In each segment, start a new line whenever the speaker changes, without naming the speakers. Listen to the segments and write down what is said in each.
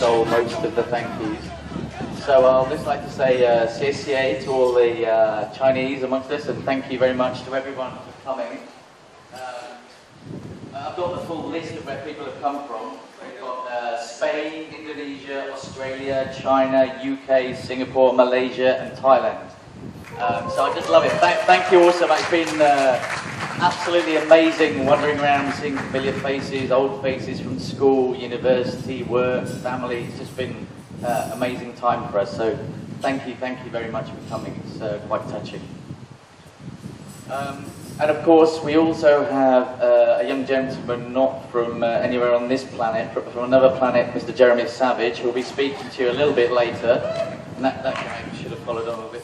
stole most of the thank yous. So I'll just like to say xie xie to all the Chinese amongst us, and thank you very much to everyone for coming. I've got the full list of where people have come from. We've got Spain, Indonesia, Australia, China, UK, Singapore, Malaysia and Thailand. So I just love it. Thank you also. It's been absolutely amazing wandering around, seeing familiar faces, old faces from school, university, work, family. It's just been amazing time for us. So thank you very much for coming. It's quite touching. And of course, we also have a young gentleman not from anywhere on this planet, but from another planet, Mr. Jeremy Savage, who will be speaking to you a little bit later. And that guy should have followed on a bit.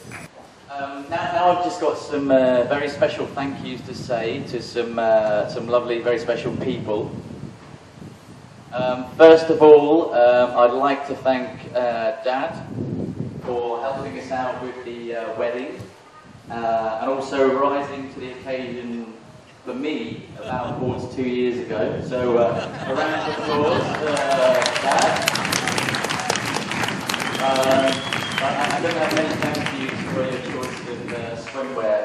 Now I've just got some very special thank yous to say to some lovely, very special people. First of all, I'd like to thank Dad for helping us out with the wedding. And also rising to the occasion for me about 2 years ago. So a round of applause, Dad. I don't have many thank yous for your choice of swimwear.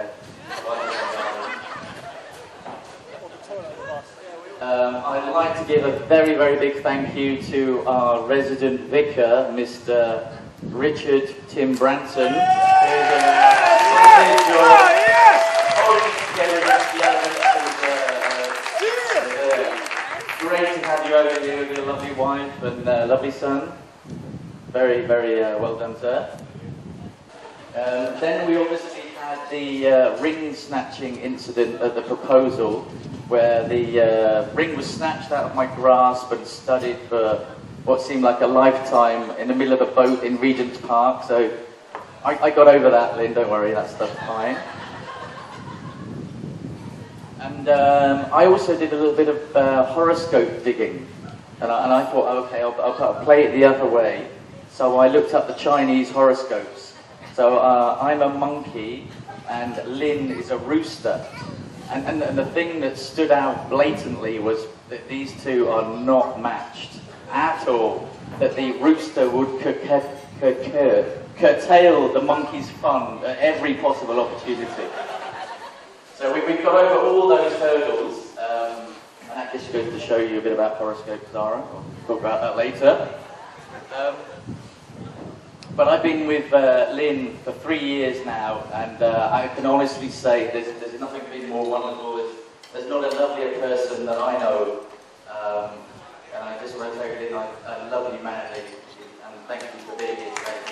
I'd like to give a very, very big thank you to our resident vicar, Mr. Richard Tim Branson. Great to have you over here with your lovely wife and lovely son. Very, very well done, sir. Then we obviously had the ring snatching incident at the proposal, where the ring was snatched out of my grasp and studied for what seemed like a lifetime in the middle of a boat in Regent's Park. So I got over that, Lynn, don't worry, that stuff's fine. And I also did a little bit of horoscope digging. And I thought, okay, I'll play it the other way. So I looked up the Chinese horoscopes. So I'm a monkey and Lynn is a rooster. And the thing that stood out blatantly was that these two are not matched at all. That the rooster would curtail the monkey's fun at every possible opportunity. So we've got over all those hurdles, and that just goes to show you a bit about horoscopes, Zara. We'll talk about that later. But I've been with Lynn for 3 years now, and I can honestly say there's nothing been more wonderful. There's not a lovelier person that I know. And I just want to tell you, Lynn, I love you madly, and thank you for being here today.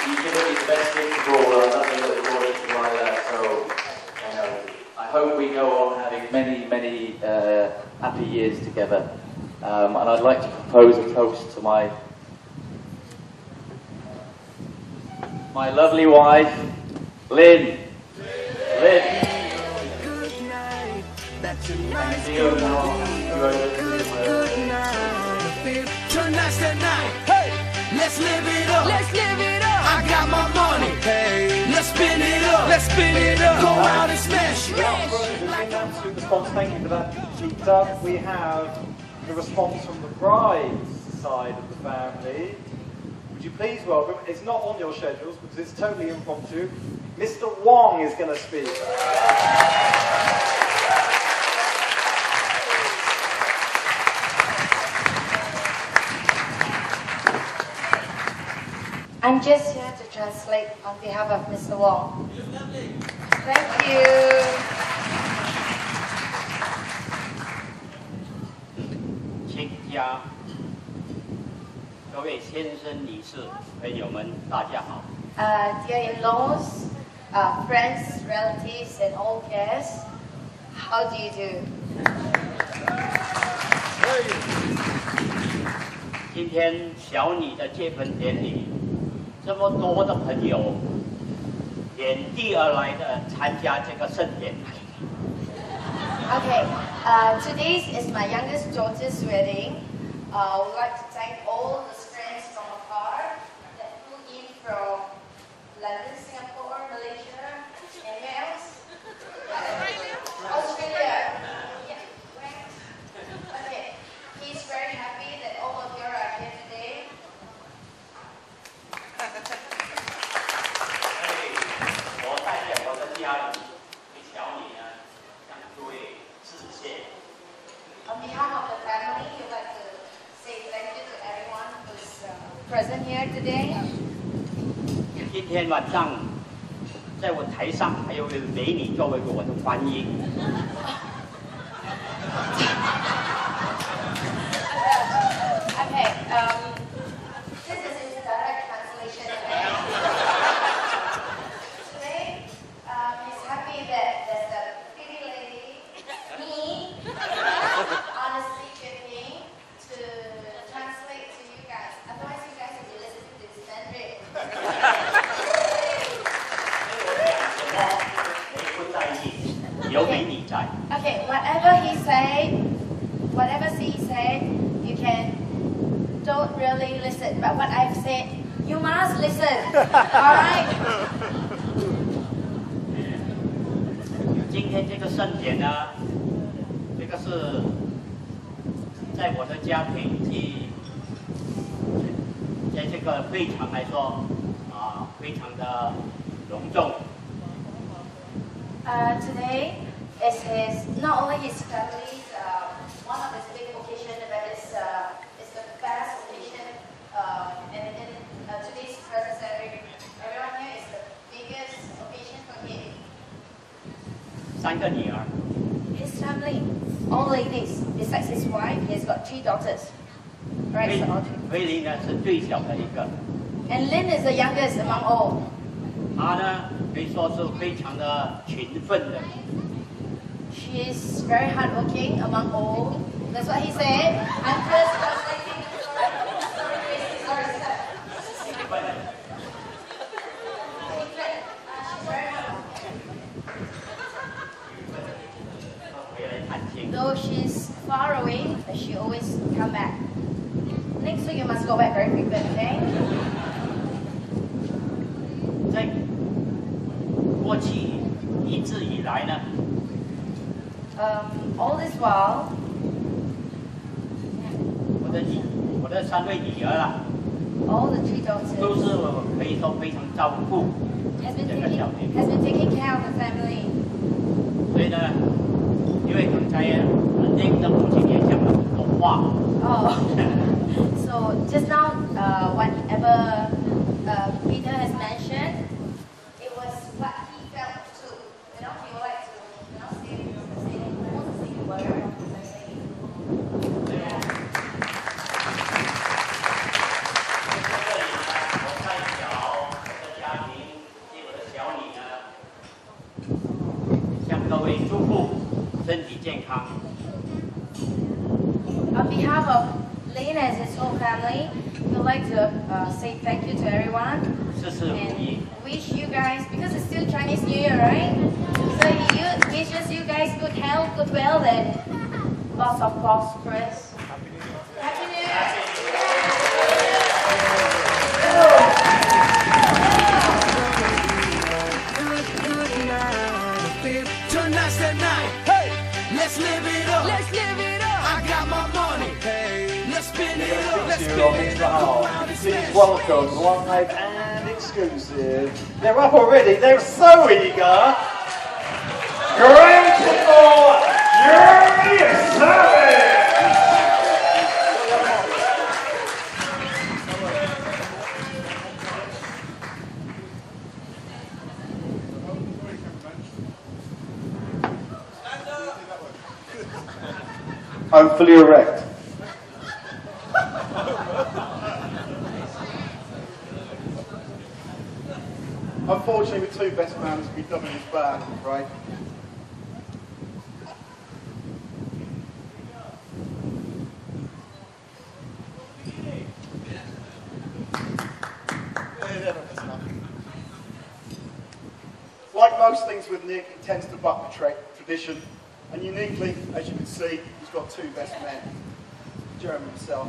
You give me the best gift of all. I love you little boys like that. So, I hope we go on having many, many happy years together. And I'd like to propose a toast to my lovely wife, Lynn. Lynn. Thank you.
Tonight's the night. Hey, let's live it up. Let's live it up. I got my money. Hey, let's spin it up. Let's spin it up. Go out and smash it.
Thank you for that. Cheeked we have the response from the bride's side of the family. Would you please welcome, it's not on your schedules because it's totally impromptu, Mr. Wong is going to speak.
I'm just here to translate on behalf of Mr. Wong. Thank you.
亲家，各位先生、女士、朋友们，大家好。
Dear in-laws, friends, relatives, and all guests, how do you do?
今天小女的结婚典礼，这么多的朋友远地而来的参加这个盛典。
Okay, today is my youngest daughter's wedding. We'd like to thank all the friends from afar that flew in from London, Singapore, Malaysia, and where else? Australia. Yeah.
谢。
On behalf of the family, we'd like to say thank you to everyone who's present here today.
今天晚上，在我台上还有位美女作为我的翻译。
Okay, this is his direct translation. Today, he's happy that there's a pretty lady, me, on the street with him to translate to you guys. Otherwise, you guys will be listening to this Mandarin.
你不在意，有美女在。
Okay, whatever he said, you can don't really listen. But what I've said, you must listen. Alright?
今天这个圣典呢，这个是在我的家庭在这个会场来说非常的隆重。
Today is not only his family's one of his big occasion, but it's the best occasion. And in today's presence, everyone here is the biggest occasion for him.
3个女儿，
His family, all ladies. Besides his wife, he's got 3 daughters. Right, so all 3.
菲林呢是最小的一个，
And Lynn is the youngest among all.
她呢可以说是非常的勤奋的。
She is very hardworking among all. That's what he said. I'm just translating. Sorry, Gracie. Sorry, sir. She's very hardworking.
回来探亲。
Though she's far away, but she always come back. Next week you must go back very frequent, okay?
在过去一直以来呢，
All this while,
我的3位女儿啊，
all the 3
都
daughters
是可以说非常照顾
has been
这个小弟。
taking care of the family.
所以呢，因为刚才Nick的母亲也讲了很多话，
Oh, so just now, whatever Peter has mentioned, it was what he felt too. You know, he would like to, say a word.
这里呢，我太小，我的家庭及我的小女呢，向各位祝福，身体健康。
On behalf of Lynn and his whole family, we would like to say thank you to everyone
事事如意
and。wish you guys, because it's still Chinese New Year, right? So he wishes you guys good health, good wealth, and lots of prosperous. Happy New Year!
Tonight's the night. Hey, let's live it up. Let's live it up. I got my money. Hey, let's spin it up. Let's
You
spin
on
it
his
up. Go
behalf.
round and
Please
smash.
welcome live and exclusive. They're up already. They're so eager. Great for Jeremy Savage. I'm fully erect. Unfortunately, with 2 best man, we double his band, right? Like most things with Nick, it tends to buck the tradition, and uniquely, as you can see, he's got 2 best men. Jeremy himself.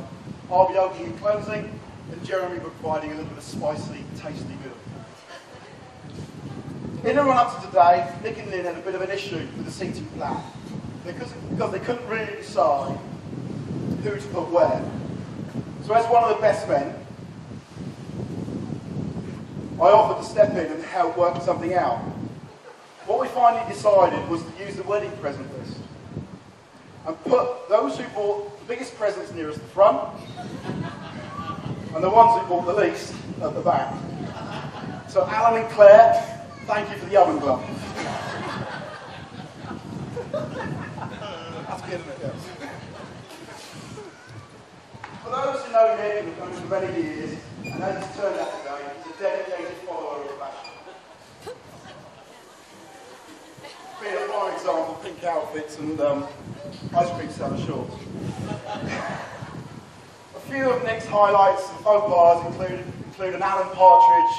I'll be opening and cleansing, and Jeremy providing a little bit of spicy, tasty meal. In the run-up to today, Nick and Lynn had a bit of an issue with the seating plan because they couldn't really decide who to put where. So as one of the best men, I offered to step in and help work something out. What we finally decided was to use the wedding present list.
and put those who bought the biggest presents nearest the front and the ones who bought the least at the back. So Alan and Claire, thank you for the oven glove. That's good, isn't it? Yeah. For those who know Nick and have known him for many years, and as it's turned out today, he's a dedicated follower of fashion. Being a prime example, pink outfits and ice cream seller shorts. A few of Nick's highlights and faux pas include an Alan Partridge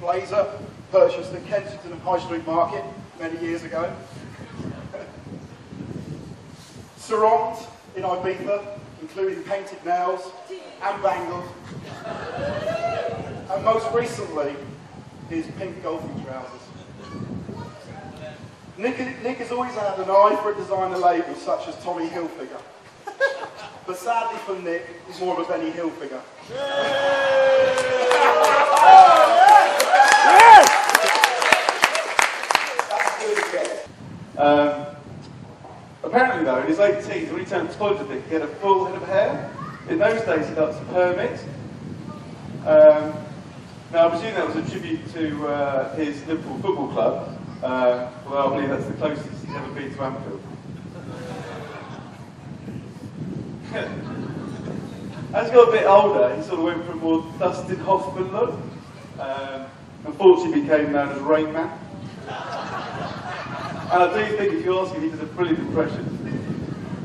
blazer purchased at Kensington High Street Market many years ago. Sarongs in Ibiza, including painted nails and bangles. And most recently, his pink golfing trousers. Nick has always had an eye for a designer label such as Tommy Hilfiger. But sadly for Nick, he's more of a Benny Hilfiger.
Apparently though, in his late teens, when he turned toddler, he had a full head of hair. In those days, he liked to perm it. Now, I presume that was a tribute to his Liverpool Football Club. Well, I believe that's the closest he's ever been to Anfield. As he got a bit older, he sort of went for a more Dustin Hoffman look. Unfortunately, became known as Rain Man. And I do think, if you ask him, he does a brilliant impression.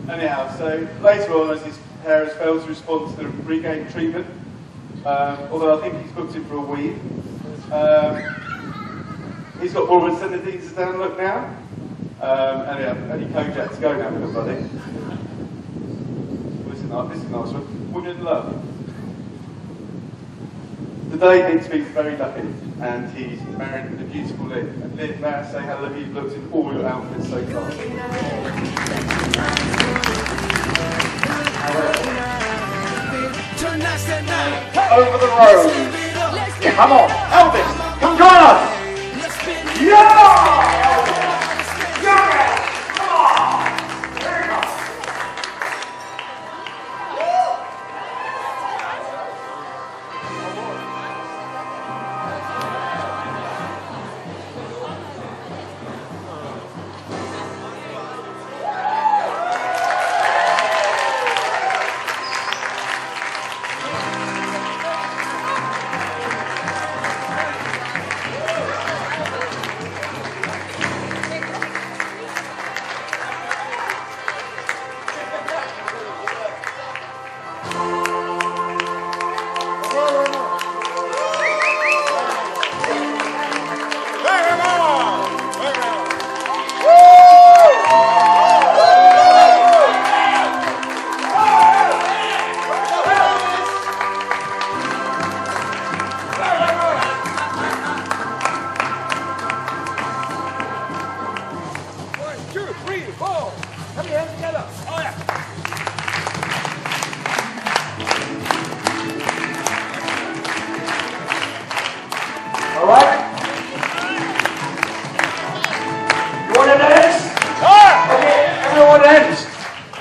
Anyhow, so later on, as his hair has failed to respond to the pre-game treatment, although I think he's booked in for a weave, he's got more of a Senadines down look now. Anyhow, only Kojak to go now, little buddy. This is a nice one. Women in Love. Today, Nick's been very lucky, and he's married with a beautiful Lynn. And Lynn, may I say how lovely you've looked in all your outfits so far.
Over the road. Come on, Elvis, come join us. Yeah!